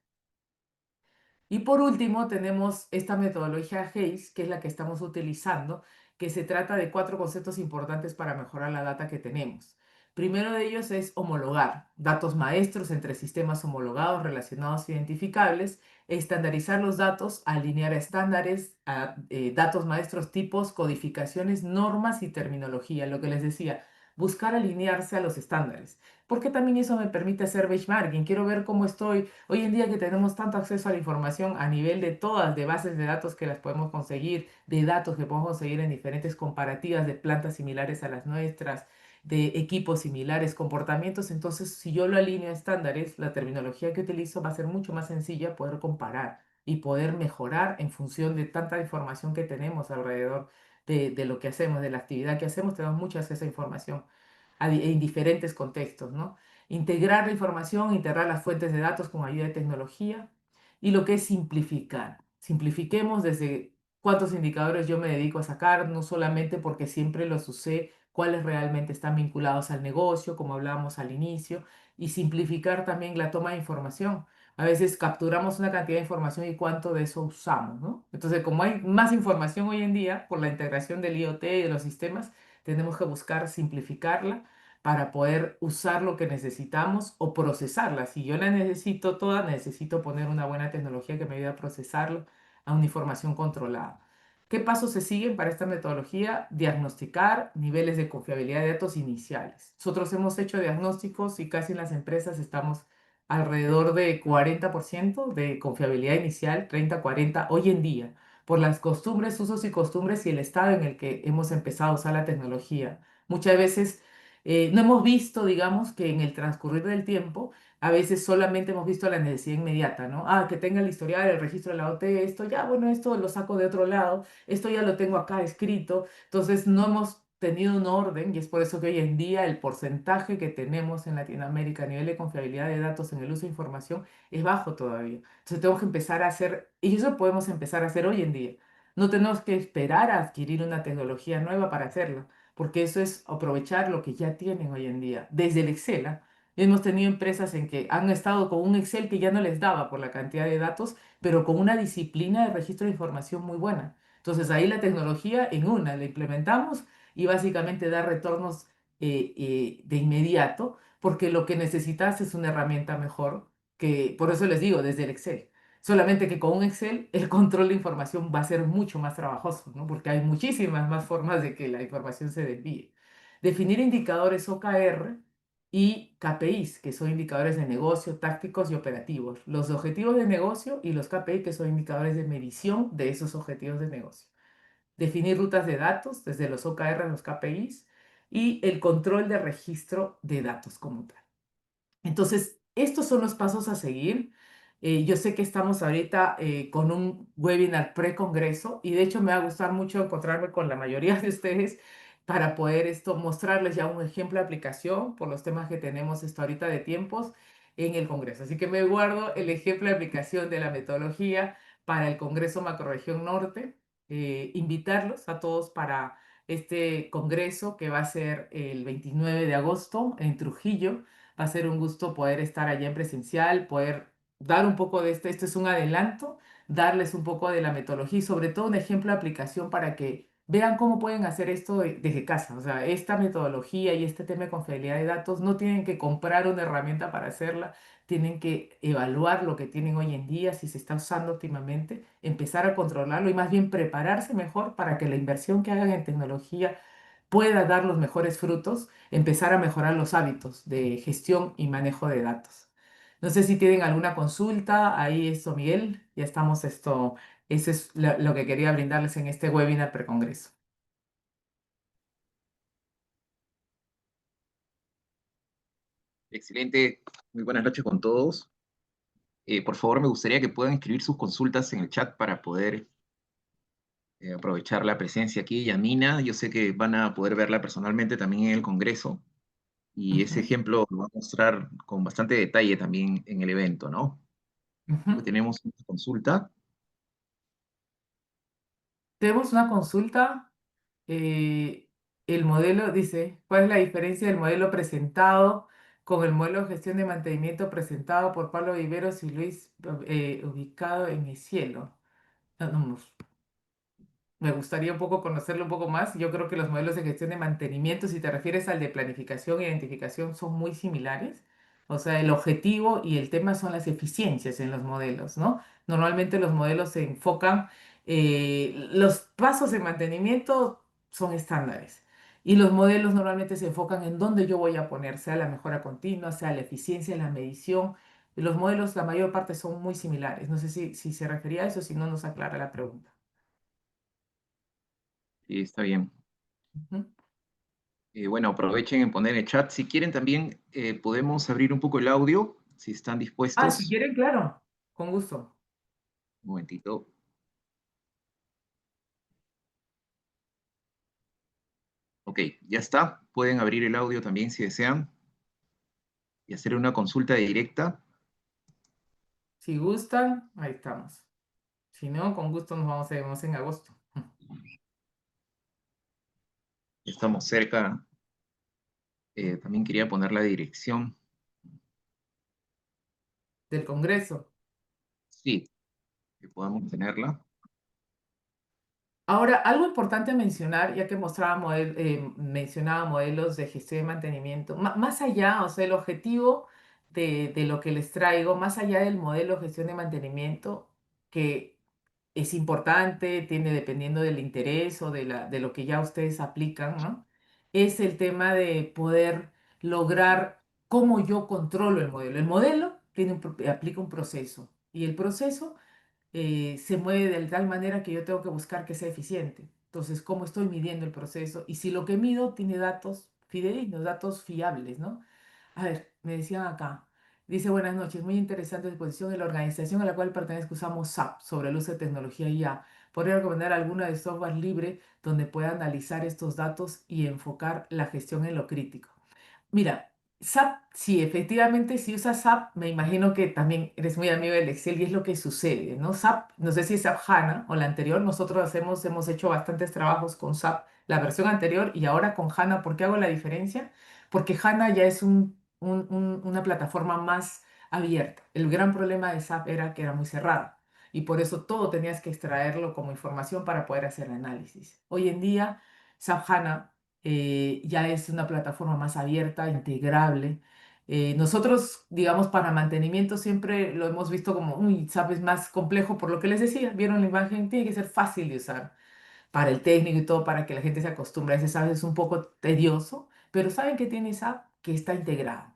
Y por último, tenemos esta metodología HACE, que es la que estamos utilizando, que se trata de 4 conceptos importantes para mejorar la data que tenemos. Primero de ellos es homologar datos maestros entre sistemas homologados, relacionados, identificables, estandarizar los datos, alinear estándares, datos maestros, tipos, codificaciones, normas y terminología. Lo que les decía, buscar alinearse a los estándares, porque también eso me permite hacer benchmarking. Quiero ver cómo estoy. Hoy en día que tenemos tanto acceso a la información a nivel de todas, de bases de datos que las podemos conseguir, de datos que podemos conseguir en diferentes comparativas de plantas similares a las nuestras, de equipos similares, comportamientos, entonces si yo lo alineo a estándares, la terminología que utilizo va a ser mucho más sencilla poder comparar y poder mejorar en función de tanta información que tenemos alrededor de lo que hacemos, de la actividad que hacemos, tenemos mucha acceso a información en diferentes contextos, ¿no? Integrar la información, integrar las fuentes de datos con ayuda de tecnología y lo que es simplificar. Simplifiquemos desde cuántos indicadores yo me dedico a sacar, no solamente porque siempre los usé, cuáles realmente están vinculados al negocio, como hablábamos al inicio, y simplificar también la toma de información. a veces capturamos una cantidad de información y cuánto de eso usamos, ¿no? Entonces, como hay más información hoy en día por la integración del IoT y de los sistemas, tenemos que buscar simplificarla para poder usar lo que necesitamos o procesarla. Si yo la necesito toda, necesito poner una buena tecnología que me ayude a procesarlo a una información controlada. ¿Qué pasos se siguen para esta metodología? Diagnosticar niveles de confiabilidad de datos iniciales. Nosotros hemos hecho diagnósticos y casi en las empresas estamos alrededor de 40% de confiabilidad inicial, 30-40 hoy en día, por las costumbres, usos y costumbres y el estado en el que hemos empezado a usar la tecnología. Muchas veces no hemos visto, digamos, que en el transcurrir del tiempo, a veces solamente hemos visto la necesidad inmediata, ¿no? Ah, que tenga el historial, el registro de la OT, esto ya, bueno, esto lo saco de otro lado, esto ya lo tengo acá escrito. Entonces, no hemos tenido un orden y es por eso que hoy en día el porcentaje que tenemos en Latinoamérica a nivel de confiabilidad de datos en el uso de información es bajo todavía. Entonces, tenemos que empezar a hacer, y eso podemos empezar a hacer hoy en día. No tenemos que esperar a adquirir una tecnología nueva para hacerlo porque eso es aprovechar lo que ya tienen hoy en día, desde el Excel. ¿Ah? Hemos tenido empresas en que han estado con un Excel que ya no les daba por la cantidad de datos, pero con una disciplina de registro de información muy buena. Entonces ahí la tecnología en una la implementamos y básicamente da retornos de inmediato, porque lo que necesitas es una herramienta mejor, que por eso les digo, desde el Excel. Solamente que con un Excel el control de información va a ser mucho más trabajoso, ¿no? Porque hay muchísimas más formas de que la información se desvíe. Definir indicadores OKR y KPIs, que son indicadores de negocio, tácticos y operativos. Los objetivos de negocio y los KPI, que son indicadores de medición de esos objetivos de negocio. Definir rutas de datos desde los OKR a los KPIs y el control de registro de datos como tal. Entonces, estos son los pasos a seguir. Yo sé que estamos ahorita con un webinar pre-congreso y de hecho me va a gustar mucho encontrarme con la mayoría de ustedes para poder mostrarles ya un ejemplo de aplicación por los temas que tenemos esto ahorita de tiempos en el congreso. Así que me guardo el ejemplo de aplicación de la metodología para el Congreso Macrorregión Norte. Invitarlos a todos para este congreso que va a ser el 29 de agosto en Trujillo. Va a ser un gusto poder estar allá en presencial, poder dar un poco de esto es un adelanto, darles un poco de la metodología y sobre todo un ejemplo de aplicación para que vean cómo pueden hacer esto desde casa. O sea, esta metodología y este tema de confiabilidad de datos no tienen que comprar una herramienta para hacerla, tienen que evaluar lo que tienen hoy en día, si se está usando óptimamente, empezar a controlarlo y más bien prepararse mejor para que la inversión que hagan en tecnología pueda dar los mejores frutos, empezar a mejorar los hábitos de gestión y manejo de datos. No sé si tienen alguna consulta, ahí esto, Miguel, ya estamos esto, eso es lo que quería brindarles en este webinar precongreso. Excelente. Muy buenas noches con todos. Por favor, me gustaría que puedan escribir sus consultas en el chat para poder aprovechar la presencia aquí. Yamina, yo sé que van a poder verla personalmente también en el Congreso y ese Ujú, ejemplo lo va a mostrar con bastante detalle también en el evento, ¿no? Creo que ujú. tenemos una consulta. Tenemos una consulta. eh, el modelo dice, ¿cuál es la diferencia del modelo presentado con el modelo de gestión de mantenimiento presentado por Pablo Viveros y Luis ubicado en el cielo? No, no, me gustaría un poco conocerlo un poco más. Yo creo que los modelos de gestión de mantenimiento, si te refieres al de planificación e identificación, son muy similares. O sea, el objetivo y el tema son las eficiencias en los modelos, ¿no? Normalmente los modelos se enfocan, los pasos de mantenimiento son estándares. Y los modelos normalmente se enfocan en dónde yo voy a poner, sea la mejora continua, sea la eficiencia, la medición. Los modelos, la mayor parte son muy similares. No sé si se refería a eso, si no nos aclara la pregunta. Sí, está bien. Ujú. Bueno, aprovechen en poner en el chat. Si quieren también podemos abrir un poco el audio, si están Ah, si dispuestos. quieren, claro, con gusto. Un momentito. Ok, ya está. Pueden abrir el audio también si desean y hacer una consulta directa. Si gustan, ahí estamos. Si no, con gusto nos vemos en agosto. Estamos cerca. También quería poner la dirección. del Congreso. Sí, que podamos tenerla. Ahora, algo importante a mencionar, ya que mencionaba modelos de gestión y mantenimiento, más allá, o sea, el objetivo de lo que les traigo, más allá del modelo de gestión y mantenimiento, que es importante, tiene dependiendo del interés o de lo que ya ustedes aplican, ¿no? Es el tema de poder lograr cómo yo controlo el modelo. El modelo aplica un proceso y el proceso se mueve de tal manera que yo tengo que buscar que sea eficiente. Entonces, ¿cómo estoy midiendo el proceso? Y si lo que mido tiene datos fidedignos, datos fiables, ¿no? A ver, me decían acá. Dice, buenas noches, muy interesante exposición. En la organización a la cual pertenezco usamos SAP sobre el uso de tecnología IA. ¿Podría recomendar alguna de software libre donde pueda analizar estos datos y enfocar la gestión en lo crítico? Mira, SAP, sí, efectivamente, si usas SAP, me imagino que también eres muy amigo del Excel y es lo que sucede, ¿no? SAP, no sé si es SAP HANA o la anterior, nosotros hemos hecho bastantes trabajos con SAP, la versión anterior y ahora con HANA. ¿Por qué hago la diferencia? Porque HANA ya es una plataforma más abierta. El gran problema de SAP era que era muy cerrada y por eso todo tenías que extraerlo como información para poder hacer el análisis. Hoy en día, SAP HANA ya es una plataforma más abierta, integrable. Nosotros, digamos, para mantenimiento siempre lo hemos visto como, uy, sabes, más complejo por lo que les decía. Vieron la imagen, tiene que ser fácil de usar para el técnico y todo, para que la gente se acostumbre. A veces, sabes, es un poco tedioso, pero saben que tiene SAP que está integrado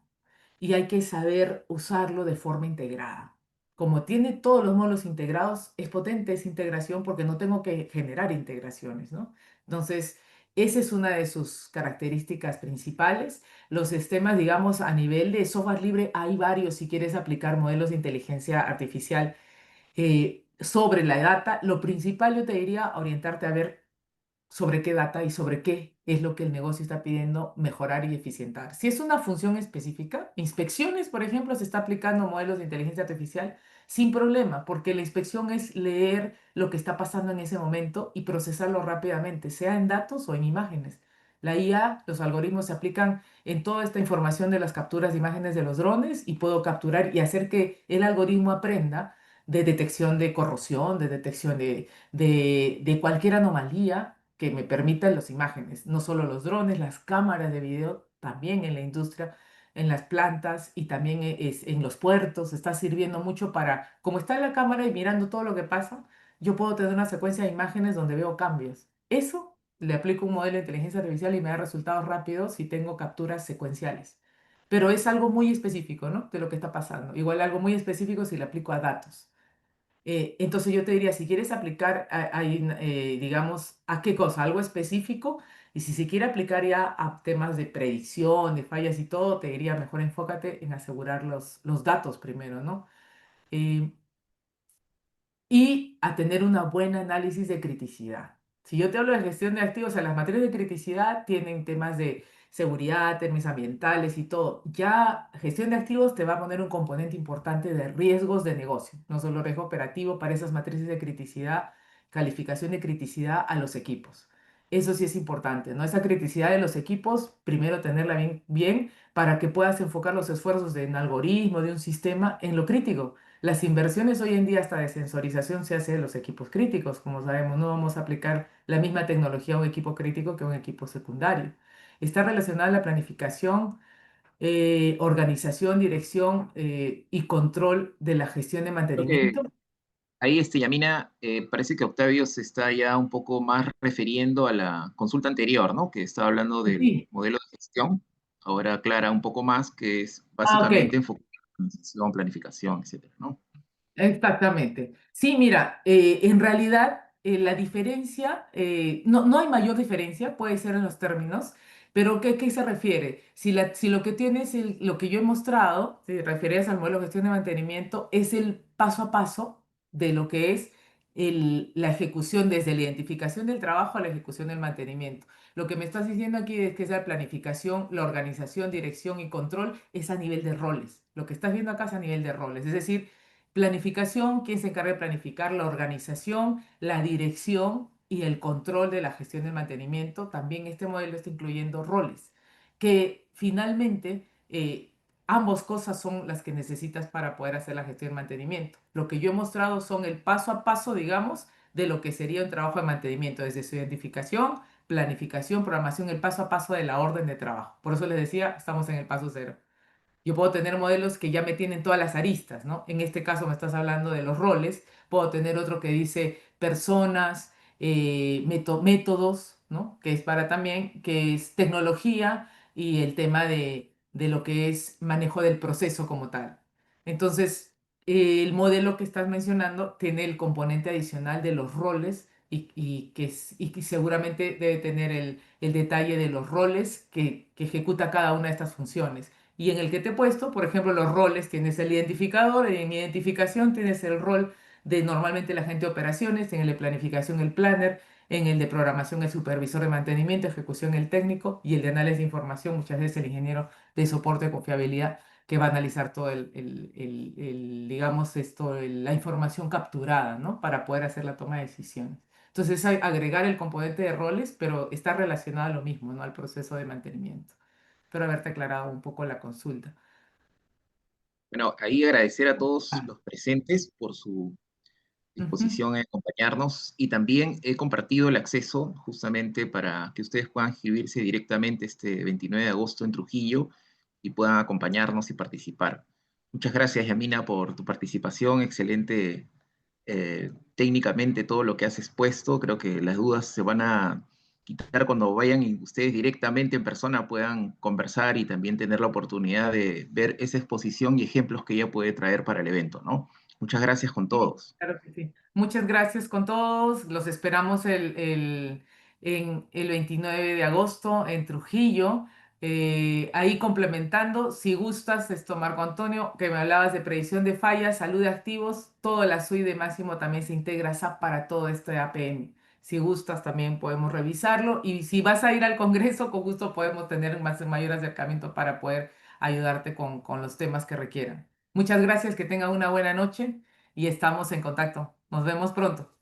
y hay que saber usarlo de forma integrada. Como tiene todos los módulos integrados, es potente esa integración porque no tengo que generar integraciones, ¿no? Entonces, esa es una de sus características principales. Los sistemas, digamos, a nivel de software libre, hay varios si quieres aplicar modelos de inteligencia artificial sobre la data. Lo principal, yo te diría, orientarte a ver sobre qué data y sobre qué es lo que el negocio está pidiendo mejorar y eficientar. Si es una función específica, inspecciones, por ejemplo, se está aplicando modelos de inteligencia artificial sin problema, porque la inspección es leer lo que está pasando en ese momento y procesarlo rápidamente, sea en datos o en imágenes. La IA, los algoritmos se aplican en toda esta información de las capturas de imágenes de los drones y puedo capturar y hacer que el algoritmo aprenda de detección de corrosión, de detección de cualquier anomalía que me permitan las imágenes, no solo los drones, las cámaras de video, también en la industria, en las plantas y también en los puertos, está sirviendo mucho para, como está en la cámara y mirando todo lo que pasa, yo puedo tener una secuencia de imágenes donde veo cambios. Eso le aplico un modelo de inteligencia artificial y me da resultados rápidos si tengo capturas secuenciales. Pero es algo muy específico, ¿no? De lo que está pasando. Igual algo muy específico si le aplico a datos. Entonces yo te diría, si quieres aplicar, digamos, ¿a qué cosa? Algo específico. Y si se quiere aplicar ya a temas de predicción, de fallas y todo, te diría, mejor enfócate en asegurar los datos primero, ¿no? Eh, y a tener una buena análisis de criticidad. Si yo te hablo de gestión de activos, o sea, las materias de criticidad tienen temas de seguridad, temas ambientales y todo. Ya gestión de activos te va a poner un componente importante de riesgos de negocio, no solo riesgo operativo para esas matrices de criticidad, calificación de criticidad a los equipos. Eso sí es importante, ¿no? Esa criticidad de los equipos, primero tenerla bien para que puedas enfocar los esfuerzos de un algoritmo, de un sistema en lo crítico. Las inversiones hoy en día hasta de sensorización se hace de los equipos críticos, como sabemos, no vamos a aplicar la misma tecnología a un equipo crítico que a un equipo secundario. Está relacionada la planificación, organización, dirección y control de la gestión de Creo que mantenimiento. ahí, Yamina, parece que Octavio se está ya un poco más refiriendo a la consulta anterior, ¿no? Que estaba hablando del Sí. modelo de gestión. Ahora aclara un poco más, que es Ah, básicamente ok. enfocado en organización, planificación, etcétera, ¿no? Exactamente. Sí, mira, en realidad la diferencia, no hay mayor diferencia, puede ser en los términos, pero ¿qué se refiere? Si lo que tienes, lo que yo he mostrado, si te refieres al modelo de gestión de mantenimiento, es el paso a paso de lo que es la ejecución, desde la identificación del trabajo a la ejecución del mantenimiento. Lo que me estás diciendo aquí es que esa planificación, la organización, dirección y control es a nivel de roles. Lo que estás viendo acá es a nivel de roles, es decir, planificación, ¿quién se encarga de planificar? La organización, la dirección y el control de la gestión del mantenimiento. También este modelo está incluyendo roles que finalmente Ambas cosas son las que necesitas para poder hacer la gestión de mantenimiento. Lo que yo he mostrado son el paso a paso, digamos, de lo que sería un trabajo de mantenimiento, desde su identificación, planificación, programación, el paso a paso de la orden de trabajo. Por eso les decía, estamos en el paso cero. Yo puedo tener modelos que ya me tienen todas las aristas, ¿no? En este caso me estás hablando de los roles. Puedo tener otro que dice personas, métodos, ¿no? Que es para también, que es tecnología y el tema de lo que es manejo del proceso como tal. Entonces, el modelo que estás mencionando tiene el componente adicional de los roles y que seguramente debe tener el detalle de los roles que ejecuta cada una de estas funciones y en el que te he puesto, por ejemplo, los roles, tienes el identificador, y en identificación tienes el rol de normalmente la gente de operaciones, en el de planificación el planner, en el de programación el supervisor de mantenimiento, ejecución el técnico y el de análisis de información, muchas veces el ingeniero de soporte de confiabilidad que va a analizar todo digamos, la información capturada, ¿no? Para poder hacer la toma de decisiones. Entonces, agregar el componente de roles, pero está relacionado a lo mismo, ¿no? Al proceso de mantenimiento. Espero haberte aclarado un poco la consulta. Bueno, ahí agradecer a todos Ah, los presentes por su ujú. disposición a acompañarnos y también he compartido el acceso justamente para que ustedes puedan inscribirse directamente este 29 de agosto en Trujillo y puedan acompañarnos y participar. Muchas gracias, Yamina, por tu participación. Excelente técnicamente todo lo que has expuesto. Creo que las dudas se van a quitar cuando vayan y ustedes directamente en persona puedan conversar y también tener la oportunidad de ver esa exposición y ejemplos que ella puede traer para el evento, ¿no? Muchas gracias con Sí, todos. claro que sí. Muchas gracias con todos. Los esperamos en el 29 de agosto en Trujillo. Ahí complementando, si gustas, esto Marco Antonio, que me hablabas de predicción de fallas, salud de activos, toda la suite de Máximo también se integra SAP para todo este APM. Si gustas, también podemos revisarlo. Y si vas a ir al Congreso, con gusto podemos tener mayor acercamiento para poder ayudarte con los temas que requieran. Muchas gracias, que tengan una buena noche y estamos en contacto. Nos vemos pronto.